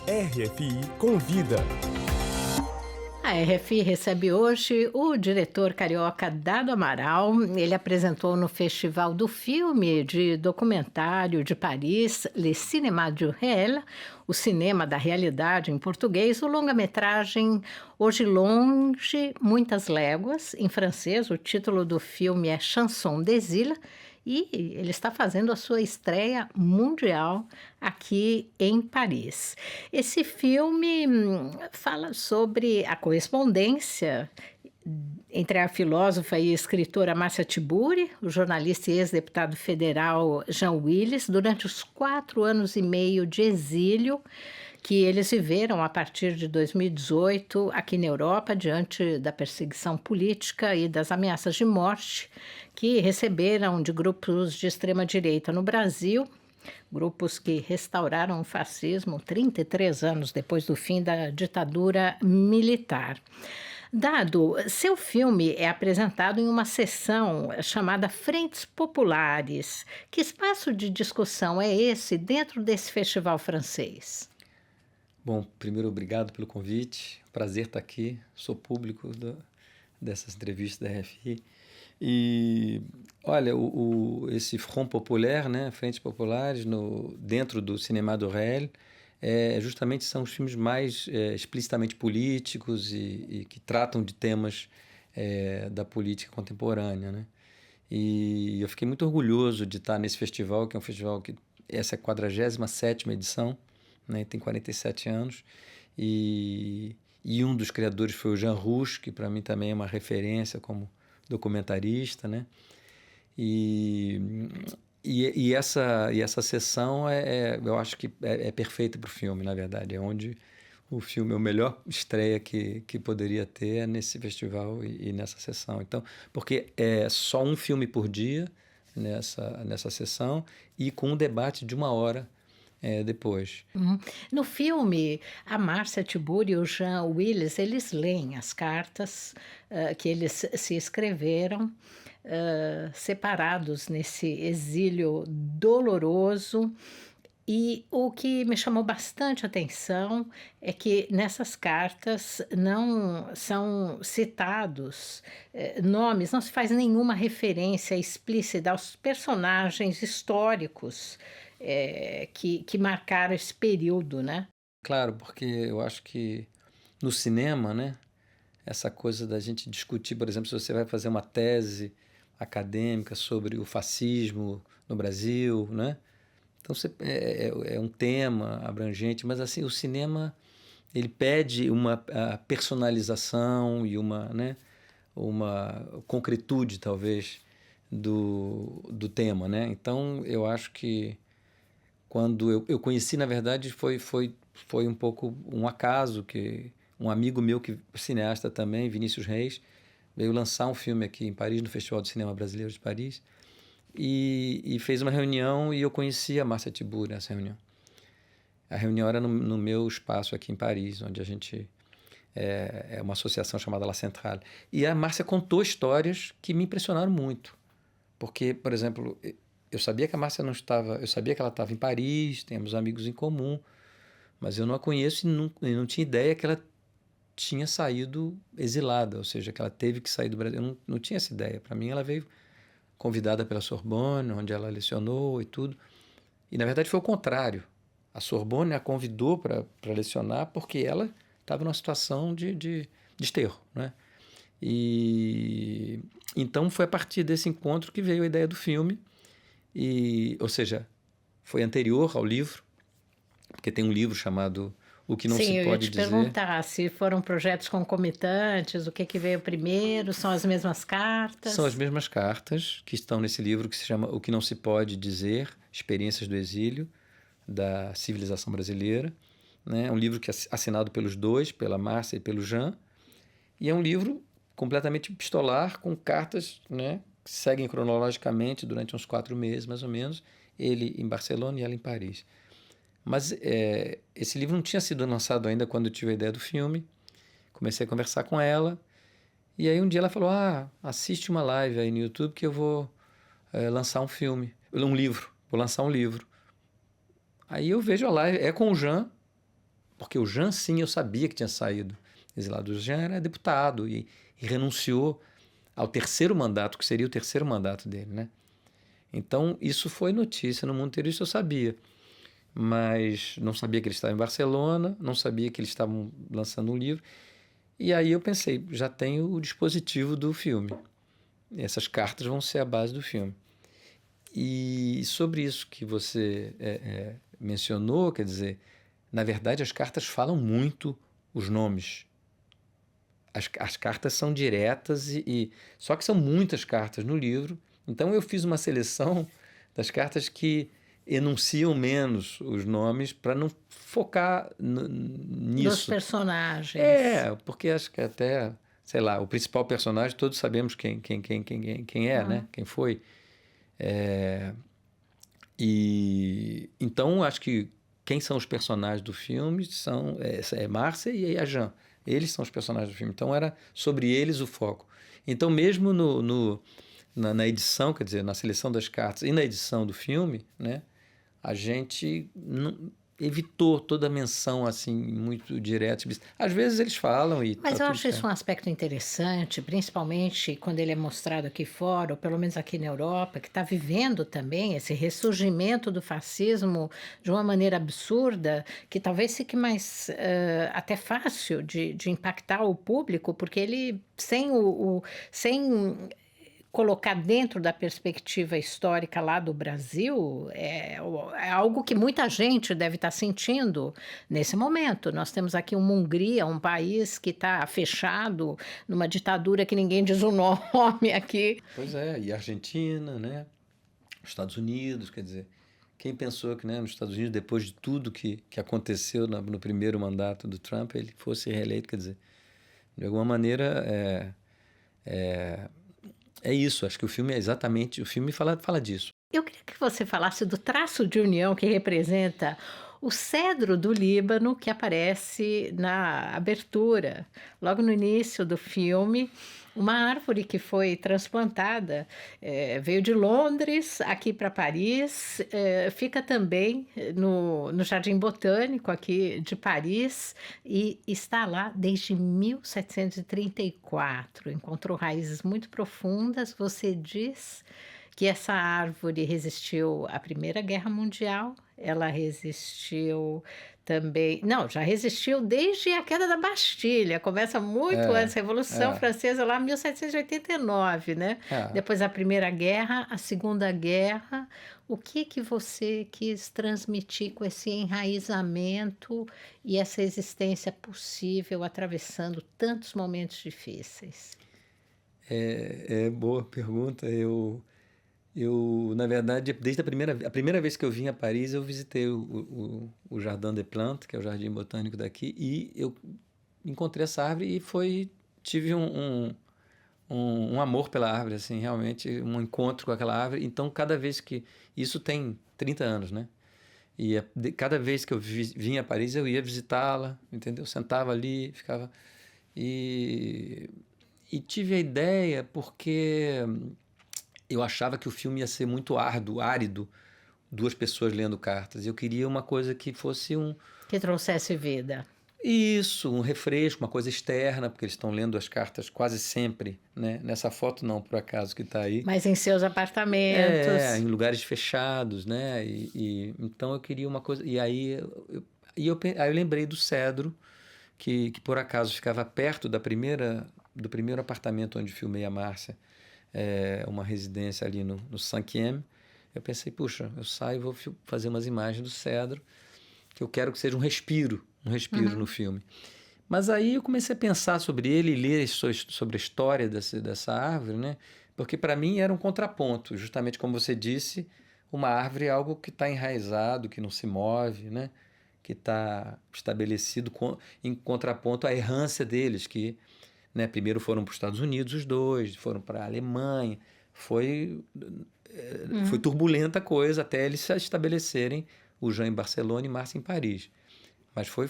RFI Convida. A RFI recebe hoje o diretor carioca Dado Amaral. Ele apresentou no Festival do Filme de Documentário de Paris, Le Cinéma du Réel, o cinema da realidade em português, o longa-metragem Hoje Longe, Muitas Léguas. Em francês, o título do filme é Chanson des Îles, e ele está fazendo a sua estreia mundial aqui em Paris. Esse filme fala sobre a correspondência entre a filósofa e escritora Márcia Tiburi, o jornalista e ex-deputado federal Jean Willis, durante os 4 anos e meio de exílio que eles viveram a partir de 2018 aqui na Europa, diante da perseguição política e das ameaças de morte que receberam de grupos de extrema-direita no Brasil, grupos que restauraram o fascismo 33 anos depois do fim da ditadura militar. Dado, seu filme é apresentado em uma sessão chamada Frentes Populares. Que espaço de discussão é esse dentro desse festival francês? Bom, primeiro, obrigado pelo convite. Prazer estar aqui. Sou público dessas entrevistas da RFI. E, olha, esse Front Populaire, né, Frentes Populares, dentro do Cinéma du Réel, justamente são os filmes mais explicitamente políticos e que tratam de temas da política contemporânea, né? E eu fiquei muito orgulhoso de estar nesse festival, que é um festival que essa é a 47ª edição, né, tem 47 anos, e um dos criadores foi o Jean Rouch, que para mim também é uma referência como documentarista, né? E essa sessão eu acho que é perfeita para o filme, na verdade, é onde o filme, a melhor estreia que poderia ter nesse festival e nessa sessão. Então, porque é só um filme por dia nessa sessão e com um debate de 1 hora depois. No filme, a Márcia Tiburi e o Jean Willis, eles leem as cartas que eles se escreveram, separados nesse exílio doloroso. E o que me chamou bastante atenção é que nessas cartas não são citados nomes, não se faz nenhuma referência explícita aos personagens históricos que marcaram esse período, né? Claro, porque eu acho que no cinema, né, essa coisa da gente discutir, por exemplo, se você vai fazer uma tese acadêmica sobre o fascismo no Brasil, né? Então é um tema abrangente, mas assim o cinema ele pede uma personalização e uma concretude talvez do tema, né? Então eu acho que quando eu conheci, na verdade, foi um pouco um acaso que um amigo meu, que é cineasta também, Vinícius Reis, veio lançar um filme aqui em Paris, no Festival de Cinema Brasileiro de Paris, e fez uma reunião e eu conheci a Márcia Tiburi nessa reunião. A reunião era no meu espaço aqui em Paris, onde a gente é uma associação chamada La Centrale. E a Márcia contou histórias que me impressionaram muito, porque, por exemplo, eu sabia que a Márcia não estava, eu sabia que ela estava em Paris, temos amigos em comum, mas eu não a conheço e não tinha ideia que ela tinha saído exilada, ou seja, que ela teve que sair do Brasil. Eu não tinha essa ideia. Para mim, ela veio convidada pela Sorbonne, onde ela lecionou e tudo. E, na verdade, foi o contrário. A Sorbonne a convidou para lecionar porque ela estava numa situação de desterro, né? E então foi a partir desse encontro que veio a ideia do filme, ou seja, foi anterior ao livro, porque tem um livro chamado O que não Sim, se eu ia pode te dizer. perguntar se foram projetos concomitantes, o que veio primeiro, são as mesmas cartas? São as mesmas cartas que estão nesse livro que se chama O que não se pode dizer, Experiências do Exílio, da Civilização Brasileira, né? É um livro que é assinado pelos dois, pela Márcia e pelo Jean, e é um livro completamente epistolar, com cartas, né, que seguem cronologicamente durante uns 4 meses, mais ou menos, ele em Barcelona e ela em Paris. Mas esse livro não tinha sido lançado ainda quando eu tive a ideia do filme. Comecei a conversar com ela, e aí um dia ela falou, assiste uma live aí no YouTube que eu vou lançar um livro, vou lançar um livro. Aí eu vejo a live, é com o Jean, Porque o Jean, sim, eu sabia que tinha saído exilado. O Jean era deputado e renunciou ao terceiro mandato, que seria o terceiro mandato dele, né? Então, isso foi notícia no mundo inteiro, isso eu sabia. Mas não sabia que ele estava em Barcelona, não sabia que eles estavam lançando um livro. E aí eu pensei, já tenho o dispositivo do filme. Essas cartas vão ser a base do filme. E sobre isso que você mencionou, quer dizer, na verdade as cartas falam muito os nomes. As cartas são diretas só que são muitas cartas no livro. Então eu fiz uma seleção das cartas que enunciam menos os nomes para não focar Dos nisso. personagens. Porque acho que até, sei lá, o principal personagem todos sabemos quem é, né? Quem foi. E então acho que quem são os personagens do filme são Márcia e a Jean. Eles são os personagens do filme. Então era sobre eles o foco. Então mesmo na edição, quer dizer, na seleção das cartas e na edição do filme, né, a gente evitou toda a menção assim muito direta. Às vezes eles falam e Mas tá eu tudo acho isso certo. um aspecto interessante, principalmente quando ele é mostrado aqui fora, ou pelo menos aqui na Europa, que está vivendo também esse ressurgimento do fascismo de uma maneira absurda, que talvez fique mais até fácil de impactar o público, porque ele, sem colocar dentro da perspectiva histórica lá do Brasil, é algo que muita gente deve estar sentindo nesse momento. Nós temos aqui uma Hungria, um país que está fechado, numa ditadura que ninguém diz o nome aqui. Pois é, e a Argentina, né? Os Estados Unidos, quer dizer, quem pensou que, né, nos Estados Unidos, depois de tudo que aconteceu no primeiro mandato do Trump, ele fosse reeleito, quer dizer, de alguma maneira é isso. Acho que o filme é exatamente, o filme fala disso. Eu queria que você falasse do traço de união que representa o cedro do Líbano que aparece na abertura, logo no início do filme. Uma árvore que foi transplantada, veio de Londres aqui para Paris, fica também no Jardim Botânico aqui de Paris e está lá desde 1734. Encontrou raízes muito profundas. Você diz que essa árvore resistiu à Primeira Guerra Mundial, ela resistiu também... Não, já resistiu desde a queda da Bastilha, começa muito antes, a Revolução Francesa, lá em 1789, né? Depois a Primeira Guerra, a Segunda Guerra. O que você quis transmitir com esse enraizamento e essa existência possível atravessando tantos momentos difíceis? Boa pergunta. Na verdade, desde a primeira vez que eu vim a Paris, eu visitei o Jardin des Plantes, que é o jardim botânico daqui, e eu encontrei essa árvore e tive um amor pela árvore, assim, realmente, um encontro com aquela árvore. Então, cada vez que... Isso tem 30 anos, né? E cada vez que eu vinha a Paris, eu ia visitá-la, entendeu? Sentava ali, ficava... E tive a ideia porque... eu achava que o filme ia ser muito árido, duas pessoas lendo cartas. Eu queria uma coisa que fosse Que trouxesse vida. Isso, um refresco, uma coisa externa, porque eles estão lendo as cartas quase sempre, né? Nessa foto não, por acaso, que está aí. Mas em seus apartamentos. Em lugares fechados, né? Então eu queria uma coisa... E aí eu lembrei do cedro, que por acaso ficava perto do primeiro apartamento onde filmei a Márcia. Uma residência ali no Cinquième. Eu pensei, puxa, eu saio e vou fazer umas imagens do cedro, que eu quero que seja um respiro no filme. Mas aí eu comecei a pensar sobre ele e ler sobre a história dessa árvore, né? Porque para mim era um contraponto, justamente como você disse, uma árvore é algo que está enraizado, que não se move, né? Que está estabelecido em contraponto à errância deles, que... né? Primeiro foram para os Estados Unidos os dois, foram para a Alemanha, foi turbulenta a coisa até eles se estabelecerem, o Jean em Barcelona e Márcia em Paris. Mas foi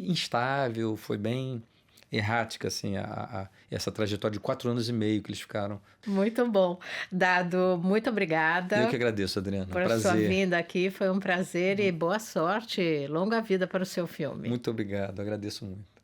instável, foi bem errática, assim, essa trajetória de 4 anos e meio que eles ficaram. Muito bom. Dado, muito obrigada. Eu que agradeço, Adriana. Por Prazer. sua vinda aqui, foi um prazer e boa sorte, longa vida para o seu filme. Muito obrigado, agradeço muito.